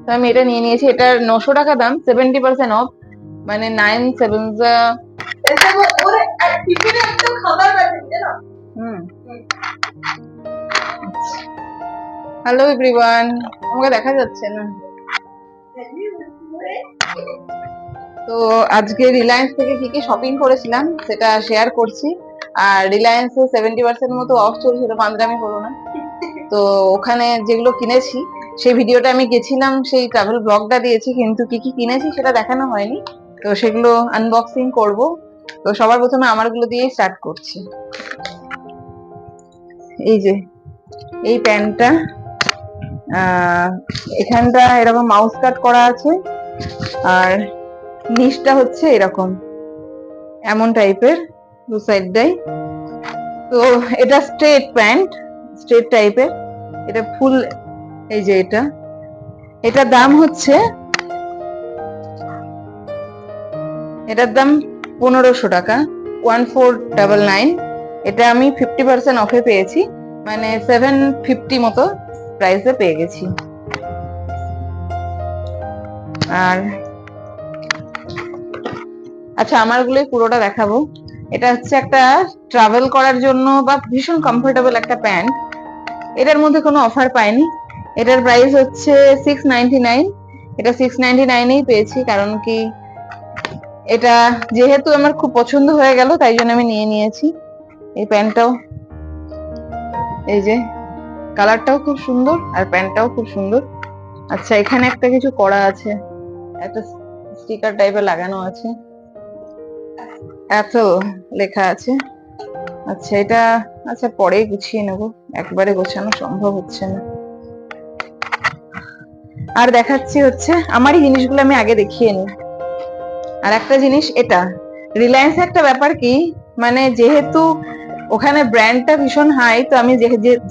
তো আমি এটা নিয়ে নিয়েছি। এটার 900 টাকা দাম, 70% অফ, মানে 9 হ্যালো এভরিওয়ান, আমাকে দেখা যাচ্ছে না। তো আজকে রিলায়েন্স থেকে কি কি শপিং করেছিলাম সেটা শেয়ার করছি। আর রিলায়েন্স 70% মতো অফ চলছে, তো পান্দামি করো না। তো ওখানে যেগুলো কিনেছি সেই ভিডিওটা আমি গেছিলাম, সেই ট্রাভেল ব্লগটা দিয়েছি, কিন্তু কি কি কিনেছি সেটা দেখানো হয়নি। তো সেগুলো আনবক্সিং করব। তো সবার প্রথমে আমারগুলো দিয়েই স্টার্ট করছি। এই যে এই প্যান্টটা, এখানটা এরকম মাউস কাট করা আছে, আর নিচটা হচ্ছে এরকম এমন টাইপের দু সাইডটাই। তো এটা স্ট্রেট প্যান্ট, স্ট্রেট টাইপের, এটা ফুল। এই যে এটার দাম হচ্ছে, এটার দাম 1500 টাকা, 1499। এটা আমি 50% অফে পেয়েছি, মানে 750 মতো প্রাইসে পেয়ে গেছি। আর আচ্ছা, আমারগুলোই পুরোটা দেখাবো। এটা হচ্ছে একটা ট্রাভেল করার জন্য বা ভীষণ কমফোর্টেবল একটা প্যান্ট। এটার মধ্যে কোনো অফার পাইনি। এটার প্রাইস হচ্ছে 699। এটা 699-এই পেয়েছি, কারণ কি এটা যেহেতু আমার খুব পছন্দ হয়ে গেল তাই জন্য আমি নিয়ে নিয়েছি। এই প্যান্টটাও, এই যে কালারটাও খুব সুন্দর আর প্যান্টটাও খুব সুন্দর। আচ্ছা, এখানে একটা কিছু করা আছে, একটা স্টিকার টাইপের লাগানো আছে, এত লেখা আছে। আচ্ছা এটা, আচ্ছা পরে গুছিয়ে নেবো, একবারে গোছানো সম্ভব হচ্ছে না। আর দেখাচ্ছি হচ্ছে আমারই জিনিসগুলো আমি আগে দেখিয়ে নিই। আর একটা জিনিস, এটা রিলায়েন্স একটা ব্যাপার কি, মানে যেহেতু ওখানে ব্র্যান্ডটা ভীষণ হাই, তো আমি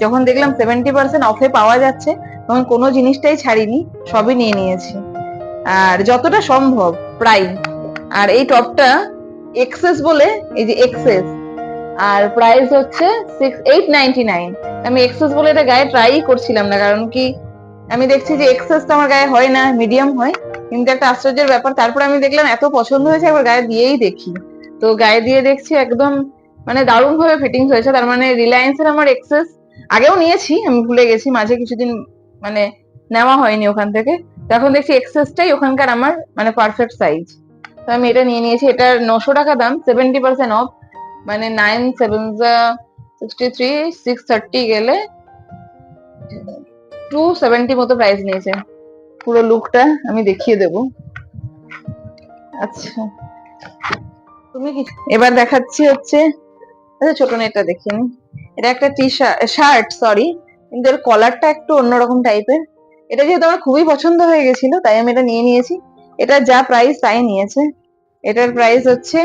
যখন দেখলাম 70% অফে পাওয়া যাচ্ছে তখন কোনো জিনিসটাই ছাড়িনি, সবই নিয়ে নিয়েছি। আর যতটা সম্ভব প্রাইস। আর এই টপটা এক্সেস বলে, এই যে এক্সেস, আর প্রাইস হচ্ছে 899। আমি এক্সেস বলে এটা গায়ে ট্রাই করছিলাম না, কারণ কি আমি দেখছি যে এক্সেস তো আমার গায়ে হয় না, মিডিয়াম হয়। কিন্তু একটা আশ্চর্যের ব্যাপার, তারপর আমি দেখলাম এত পছন্দ হয়েছে, একবার গায়ে দিয়েই দেখি। তো গায়ে দিয়ে দেখছি একদম মানে দারুণ ভাবে ফিটিংস হয়েছে। তার মানে রিলায়েন্সের আমার এক্সেস আগেও নিয়েছি, আমি ভুলে গেছি, মাঝে কিছুদিন মানে নেওয়া হয়নি ওখান থেকে। তো এখন দেখছি এক্সেসটাই ওখানকার আমার মানে পারফেক্ট সাইজ। তো আমি এটা নিয়ে নিয়েছি। এটার 900 টাকা দাম, 70% অফ, মানে 9 7 63, 630 গেলে 270 মতো প্রাইস নিয়েছে। পুরো লুকটা আমি দেখিয়ে দেবো। আচ্ছা, তুমি কি এবার দেখাচ্ছি হচ্ছে, আচ্ছা ছোট নেটটা দেখিয়ে নি। এটা একটা টি শার্ট, সরি, কিন্তু এর কলারটা একটু অন্যরকম টাইপের। এটা যেহেতু আমার খুবই পছন্দ হয়ে গেছিল তাই আমি এটা নিয়ে নিয়েছি। এটা যা প্রাইস তাই নিয়েছে। এটার প্রাইস হচ্ছে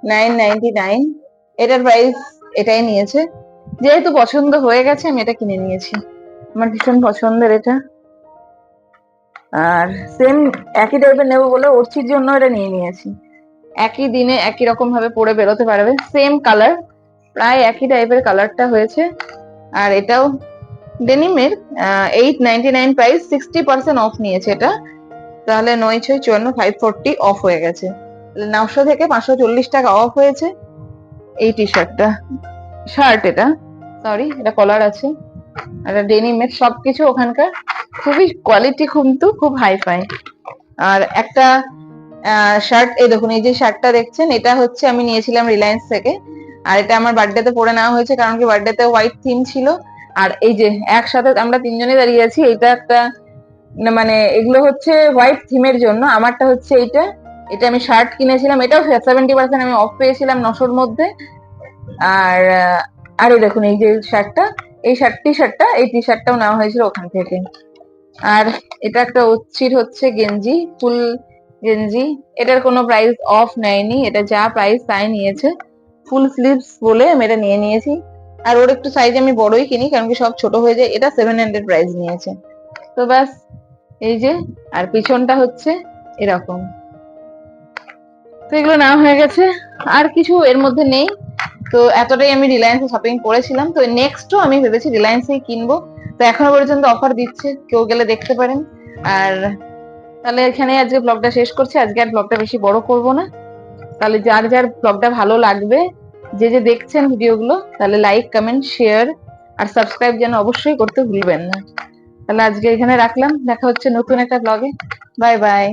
999। এটার প্রাইস এটাই নিয়েছে। যেহেতু পছন্দ হয়ে গেছে আমি এটা কিনে নিয়েছি, আমার ভীষণ পছন্দের এটা। আর সেম একই টাইপের নেবো বলে ওরচির জন্য এটা নিয়ে নিয়েছি। একই দিনে একই রকম ভাবে পরে বেরোতে পারবে, সেম কালার, প্রায় একই টাইপের কালারটা হয়েছে। আর এটাও ডেনিমের, 899 প্রাইস, 60% অফ নিয়েছে এটা। তাহলে 9 6 54, 540 অফ হয়ে গেছে। 900 থেকে 540 টাকা অফ হয়েছে এই টি শার্টটা, শার্ট এটা, সরি, এটা কলার আছে। আর ডেনিমের সবকিছু ওখানকার খুবই কোয়ালিটি, কিন্তু খুব হাই ফাই। আর একটা শার্ট, এই দেখুন, এই যে শার্টটা দেখছেন, এটা হচ্ছে আমি নিয়েছিলাম রিলায়েন্স থেকে। আর এটা আমার বার্থডেতে পরে নেওয়া হয়েছে, কারণ কি বার্থডেতে হোয়াইট থিম ছিল। আর এই যে একসাথে আমরা তিনজনে দাঁড়িয়ে আছি, এটা একটা মানে এগুলো হচ্ছে হোয়াইট থিমের জন্য, আমারটা হচ্ছে এইটা। এটা আমি শার্ট কিনেছিলাম, এটাও 70% আমি অফ পেয়েছিলাম 900-র মধ্যে। আর আর এই দেখুন, এই যে শার্টটা, এই টি শার্টটা, এই টি শার্টটাও নেওয়া হয়েছিল ওখান থেকে। আর এটা একটা ওচ্ছির হচ্ছে গেঞ্জি, ফুল গেঞ্জি। এটার কোনো প্রাইস অফ নেয়নি, এটা যা প্রাইস তাই নিয়েছে। ফুল স্লিভস বলে আমি এটা নিয়ে নিয়েছি। আর ওর একটু সাইজ আমি বড়ই কিনি, কারণ কি সব ছোট হয়ে যায়। এটা 700 প্রাইস নিয়েছে। তো ব্যাস, এই যে, আর পিছনটা হচ্ছে এরকম। তো এগুলো নেওয়া হয়ে গেছে, আর কিছু এর মধ্যে নেই। তো এতটাই আমি রিলায়েন্সে শপিং করেছিলাম। তো নেক্সটও আমি ভেবেছি রিলায়েন্সেই কিনবো। তো এখনো পর্যন্ত অফার দিচ্ছে, কেউ গেলে দেখতে পারেন। আর তাহলে এখানে আজকে ব্লগটা শেষ করছি, আজকে আর ব্লগটা বেশি বড় করব না। তাহলে যার যার ব্লগটা ভালো লাগবে, যে যে দেখছেন ভিডিওগুলো, তাহলে লাইক কমেন্ট শেয়ার আর সাবস্ক্রাইব যেন অবশ্যই করতে ভুলবেন না। তাহলে আজকে এখানে রাখলাম, দেখা হচ্ছে নতুন একটা ব্লগে। Bye bye.